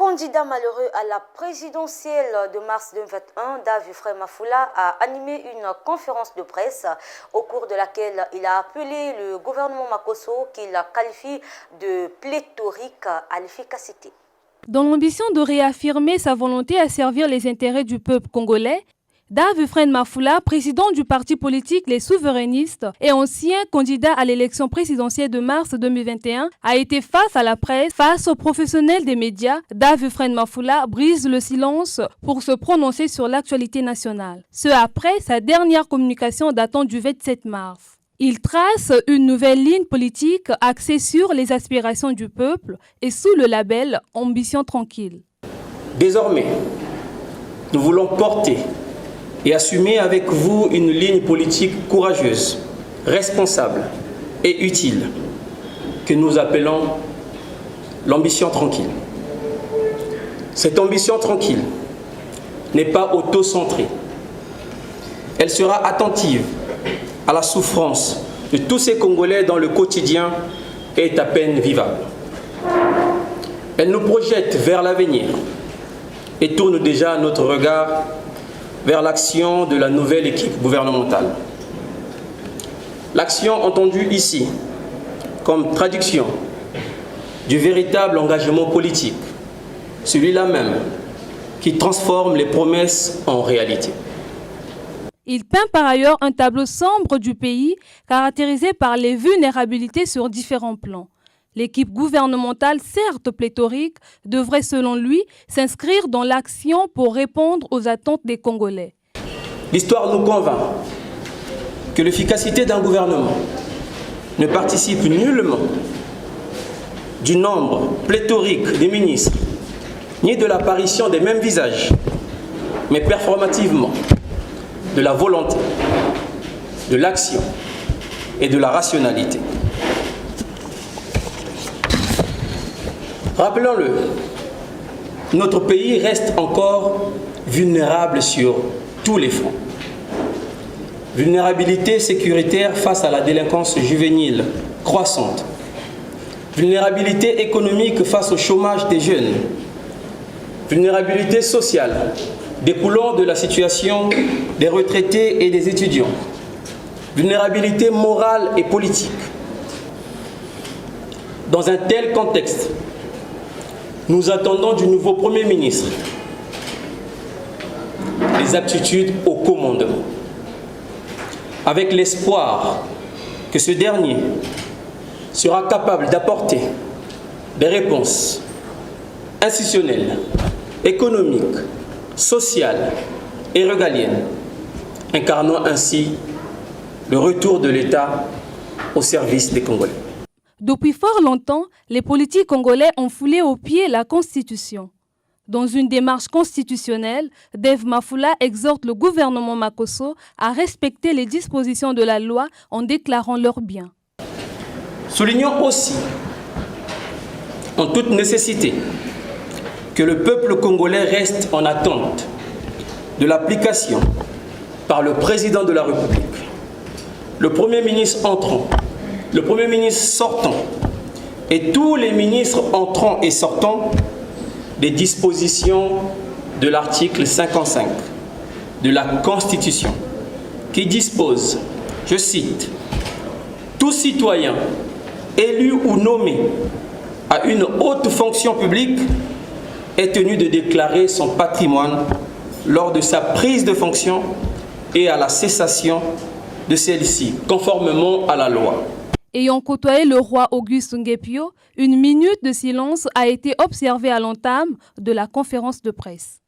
Candidat malheureux à la présidentielle de mars 2021, David Frère Mafoula a animé une conférence de presse au cours de laquelle il a appelé le gouvernement Makosso qu'il qualifie de pléthorique à l'efficacité. Dans l'ambition de réaffirmer sa volonté à servir les intérêts du peuple congolais, David Frère Mafoula, président du parti politique Les Souverainistes et ancien candidat à l'élection présidentielle de mars 2021, a été face à la presse, face aux professionnels des médias. David Frère Mafoula brise le silence pour se prononcer sur l'actualité nationale. Ce après sa dernière communication datant du 27 mars. Il trace une nouvelle ligne politique axée sur les aspirations du peuple et sous le label Ambition tranquille. Désormais, nous voulons porter et assumer avec vous une ligne politique courageuse, responsable et utile que nous appelons l'ambition tranquille. Cette ambition tranquille n'est pas auto-centrée. Elle sera attentive à la souffrance de tous ces Congolais dont le quotidien est à peine vivable. Elle nous projette vers l'avenir et tourne déjà notre regard vers l'action de la nouvelle équipe gouvernementale. L'action entendue ici comme traduction du véritable engagement politique, celui-là même qui transforme les promesses en réalité. Il peint par ailleurs un tableau sombre du pays caractérisé par les vulnérabilités sur différents plans. L'équipe gouvernementale, certes pléthorique, devrait selon lui s'inscrire dans l'action pour répondre aux attentes des Congolais. L'histoire nous convainc que l'efficacité d'un gouvernement ne participe nullement du nombre pléthorique des ministres, ni de l'apparition des mêmes visages, mais performativement de la volonté, de l'action et de la rationalité. Rappelons-le, notre pays reste encore vulnérable sur tous les fronts. Vulnérabilité sécuritaire face à la délinquance juvénile croissante. Vulnérabilité économique face au chômage des jeunes. Vulnérabilité sociale découlant de la situation des retraités et des étudiants. Vulnérabilité morale et politique. Dans un tel contexte, nous attendons du nouveau Premier ministre les aptitudes au commandement, avec l'espoir que ce dernier sera capable d'apporter des réponses institutionnelles, économiques, sociales et régaliennes, incarnant ainsi le retour de l'État au service des Congolais. Depuis fort longtemps, les politiques congolais ont foulé aux pieds la Constitution. Dans une démarche constitutionnelle, David Mafoula exhorte le gouvernement Makosso à respecter les dispositions de la loi en déclarant leurs biens. Soulignons aussi, en toute nécessité, que le peuple congolais reste en attente de l'application par le président de la République, le Premier ministre entrant, le Premier ministre sortant et tous les ministres entrants et sortants des dispositions de l'article 55 de la Constitution qui dispose, je cite, « Tout citoyen élu ou nommé à une haute fonction publique est tenu de déclarer son patrimoine lors de sa prise de fonction et à la cessation de celle-ci, conformément à la loi. » Ayant côtoyé le roi Auguste Ngepio, une minute de silence a été observée à l'entame de la conférence de presse.